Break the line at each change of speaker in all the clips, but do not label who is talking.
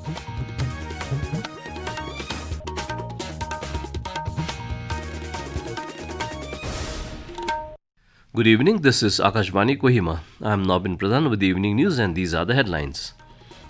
Good evening, this is Akashvani Kohima. I am Nobin Pradhan with the evening news and these are the headlines.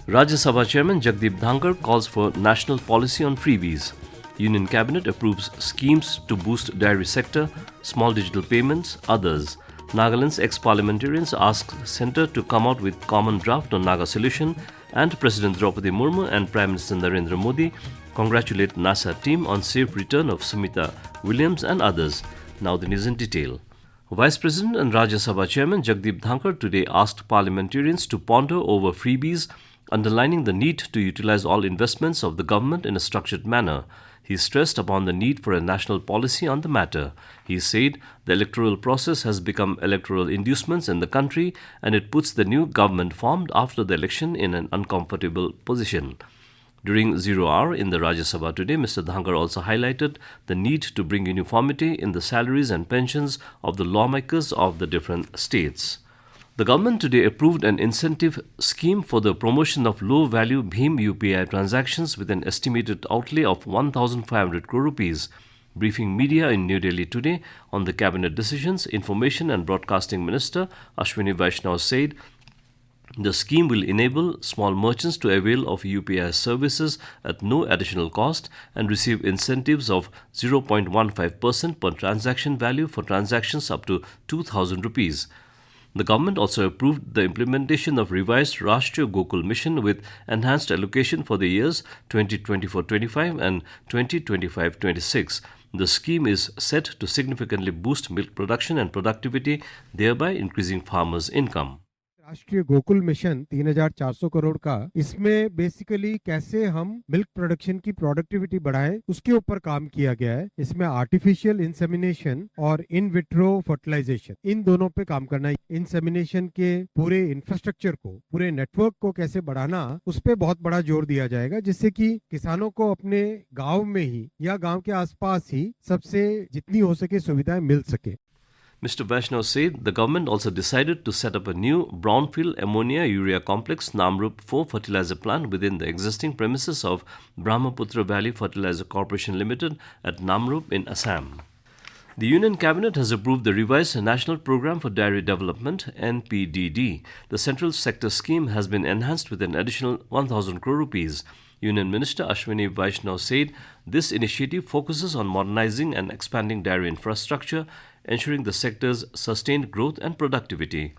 Rajya Sabha Chairman Jagdeep Dhankhar calls for national policy on freebies. Union Cabinet approves schemes to boost dairy sector, small digital payments, others. Nagaland's ex-parliamentarians ask Centre to come out with common draft on Naga solution, and President Droupadi Murmu and Prime Minister Narendra Modi congratulate NASA team on safe return of Sunita Williams and others. Now the news in detail. Vice President and Rajya Sabha Chairman Jagdeep Dhankhar today asked parliamentarians to ponder over freebies, underlining the need to utilize all investments of the government in a structured manner. He stressed upon the need for a national policy on the matter. He said the electoral process has become electoral inducements in the country and it puts the new government formed after the election in an uncomfortable position. During 0 hour in the Rajya Sabha today, Mr. Dhankhar also highlighted the need to bring uniformity in the salaries and pensions of the lawmakers of the different states. The government today approved an incentive scheme for the promotion of low-value Bhim UPI transactions with an estimated outlay of 1,500 crore rupees. Briefing media in New Delhi today on the cabinet decisions, Information and Broadcasting Minister Akashvani said the scheme will enable small merchants to avail of UPI services at no additional cost and receive incentives of 0.15% per transaction value for transactions up to 2,000 rupees. The government also approved the implementation of revised Rashtriya Gokul Mission with enhanced allocation for the years 2024-25 and 2025-26. The scheme is set to significantly boost milk production and productivity, thereby increasing farmers' income.
राष्ट्रीय Gokul mission 3,400 crore का, इसमें basically कैसे हम milk production की productivity बढ़ाएं उसके ऊपर काम किया गया है। इसमें आर्टिफिशियल इंसेमिनेशन और इन विट्रो फर्टिलाइजेशन, इन दोनों पे काम करना है। इंसेमिनेशन के पूरे इंफ्रास्ट्रक्चर को, पूरे नेटवर्क को कैसे बढ़ाना, उस पे बहुत बड़ा जोर दिया जाएगा, जिससे कि किसानों को अपने गांव में ही या गांव के आसपास ही सबसे जितनी हो सके सुविधाएं मिल सके।
Mr. Vaishnav said the government also decided to set up a new brownfield ammonia urea complex Namrup 4 fertilizer plant within the existing premises of Brahmaputra Valley Fertilizer Corporation Limited at Namrup in Assam. The Union Cabinet has approved the revised National Programme for Dairy Development (NPDD). The central sector scheme has been enhanced with an additional 1,000 crore rupees. Union Minister Akashvani Vaishnav said this initiative focuses on modernizing and expanding dairy infrastructure, ensuring the sector's sustained growth and productivity.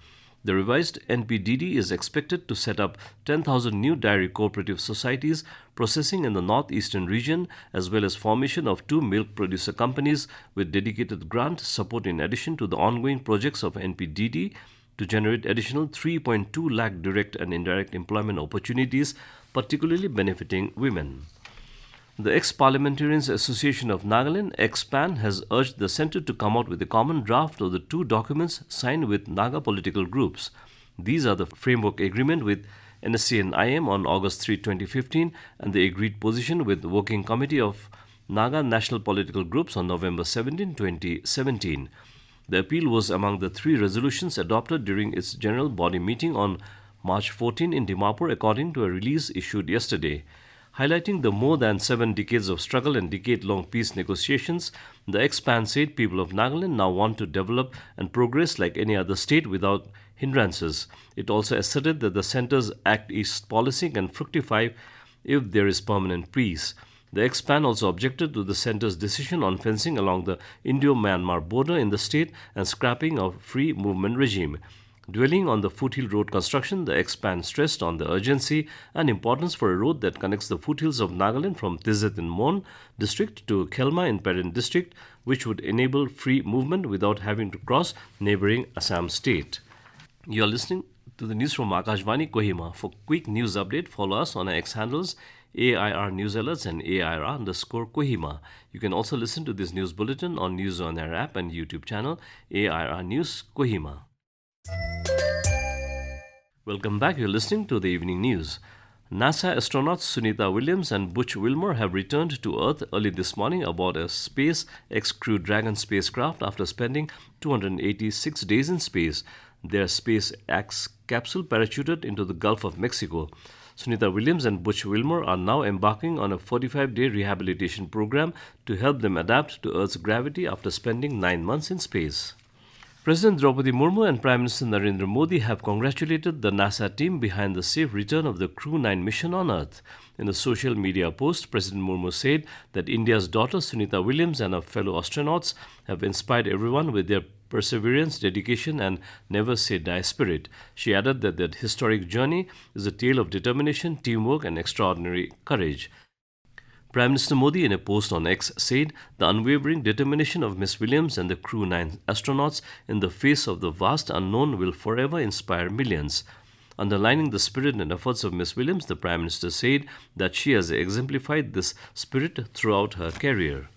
The revised NPDD is expected to set up 10,000 new dairy cooperative societies processing in the northeastern region, as well as formation of 2 milk producer companies with dedicated grant support in addition to the ongoing projects of NPDD to generate additional 3.2 lakh direct and indirect employment opportunities, particularly benefiting women. The Ex-Parliamentarians Association of Nagaland, Ex-PAN, has urged the centre to come out with a common draft of the 2 documents signed with Naga political groups. These are the Framework Agreement with NSC and IM on August 3, 2015 and the Agreed Position with the Working Committee of Naga National Political Groups on November 17, 2017. The appeal was among the 3 resolutions adopted during its General Body meeting on March 14 in Dimapur, according to a release issued yesterday. Highlighting the more than 7 decades of struggle and decade-long peace negotiations, the Ex-PAN said people of Nagaland now want to develop and progress like any other state without hindrances. It also asserted that the centre's Act East policy can fructify if there is permanent peace. The Ex-PAN also objected to the centre's decision on fencing along the Indo-Myanmar border in the state and scrapping of free movement regime. Dwelling on the foothill road construction, the Ex-PAN stressed on the urgency and importance for a road that connects the foothills of Nagaland from Tizet in Mon district to Khelma in Peren district, which would enable free movement without having to cross neighbouring Assam state. You are listening to the news from Akashvani Kohima. For quick news update, follow us on our X handles AIR News Alerts and AIR_Kohima. You can also listen to this news bulletin on News on Air app and YouTube channel AIR News Kohima. Welcome back. You're listening to the evening news. NASA astronauts Sunita Williams and Butch Wilmore have returned to Earth early this morning aboard a SpaceX Crew Dragon spacecraft after spending 286 days in space. Their SpaceX capsule parachuted into the Gulf of Mexico. Sunita Williams and Butch Wilmore are now embarking on a 45-day rehabilitation program to help them adapt to Earth's gravity after spending 9 months in space. President Droupadi Murmu and Prime Minister Narendra Modi have congratulated the NASA team behind the safe return of the Crew 9 mission on Earth. In a social media post, President Murmu said that India's daughter Sunita Williams and her fellow astronauts have inspired everyone with their perseverance, dedication, and never-say-die spirit. She added that their historic journey is a tale of determination, teamwork, and extraordinary courage. Prime Minister Modi, in a post on X, said the unwavering determination of Ms. Williams and the Crew 9 astronauts in the face of the vast unknown will forever inspire millions. Underlining the spirit and efforts of Ms. Williams, the Prime Minister said that she has exemplified this spirit throughout her career.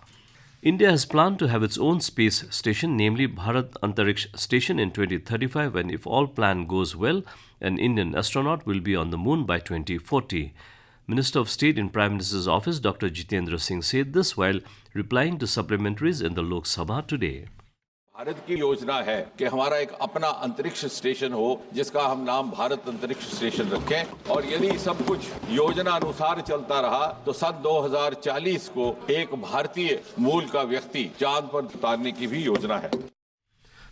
India has planned to have its own space station, namely Bharat Antariksh Station, in 2035, and if all plan goes well, an Indian astronaut will be on the moon by 2040. Minister of State in Prime Minister's office, Dr. Jitendra Singh, said this while replying to supplementaries in the Lok Sabha today.
Bharat की योजना है कि हमारा एक अपना अंतरिक्ष station हो जिसका हम नाम भारत अंतरिक्ष स्टेशन रखें और यदि सब कुछ योजना अनुसार चलता रहा तो सन 2040 को एक भारतीय मूल का व्यक्ति चांद पर उतारने की भी योजना है.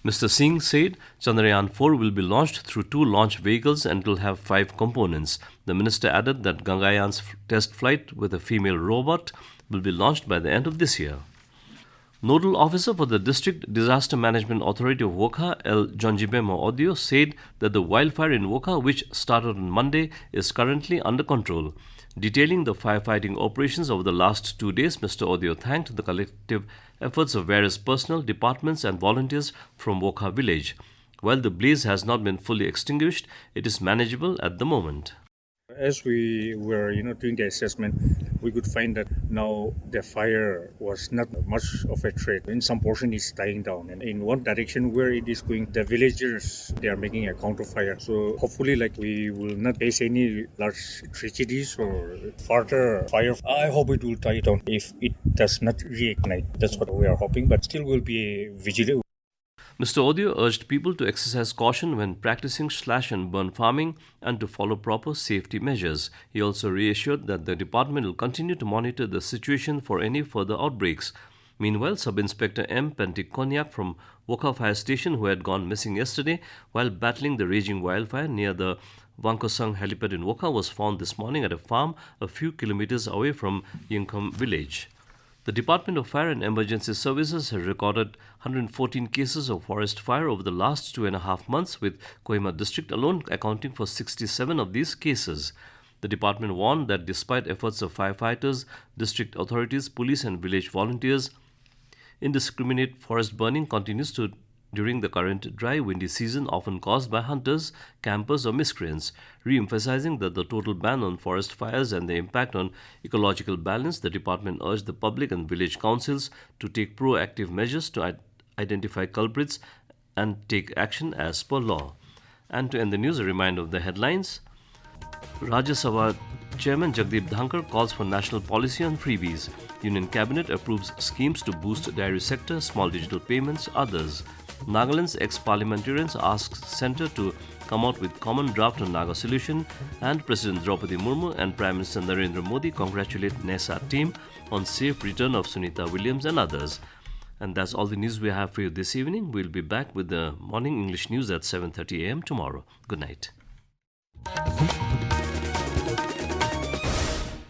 Mr. Singh said Chandrayaan 4 will be launched through 2 launch vehicles and will have 5 components. The minister added that Gangayaan's test flight with a female robot will be launched by the end of this year. Nodal officer for the District Disaster Management Authority of Wokha, L. Jonjibemo Audio, said that the wildfire in Wokha, which started on Monday, is currently under control. Detailing the firefighting operations over the last 2 days, Mr. Audio thanked the collective efforts of various personnel, departments and volunteers from Wokha village. While the blaze has not been fully extinguished, it is manageable at the moment.
As we were, doing the assessment, we could find that now the fire was not much of a threat. In some portion, it's dying down, and in one direction where it is going, the villagers they are making a counter fire. So hopefully, we will not face any large tragedies or further fire. I hope it will die down if it does not reignite. That's what we are hoping, but still will be vigilant.
Mr. Audio urged people to exercise caution when practicing slash and burn farming and to follow proper safety measures. He also reassured that the department will continue to monitor the situation for any further outbreaks. Meanwhile, Sub-Inspector M. Pentik Konyak from Wokha Fire Station, who had gone missing yesterday while battling the raging wildfire near the Wankosang helipad in Wokha, was found this morning at a farm a few kilometers away from Yingkham village. The Department of Fire and Emergency Services has recorded 114 cases of forest fire over the last 2.5 months, with Kohima district alone accounting for 67 of these cases. The department warned that despite efforts of firefighters, district authorities, police and village volunteers, indiscriminate forest burning continues during the current dry, windy season, often caused by hunters, campers or miscreants. Re-emphasizing that the total ban on forest fires and the impact on ecological balance, the department urged the public and village councils to take proactive measures to identify culprits and take action as per law. And to end the news, a reminder of the headlines. Rajya Sabha Chairman Jagdeep Dhankhar calls for national policy on freebies. Union Cabinet approves schemes to boost dairy sector, small digital payments, others. Nagaland's ex-parliamentarians asks Centre to come out with common draft on Naga solution, and President Droupadi Murmu and Prime Minister Narendra Modi congratulate NASA team on safe return of Sunita Williams and others. And that's all the news we have for you this evening. We'll be back with the morning English news at 7:30 a.m. tomorrow. Good night.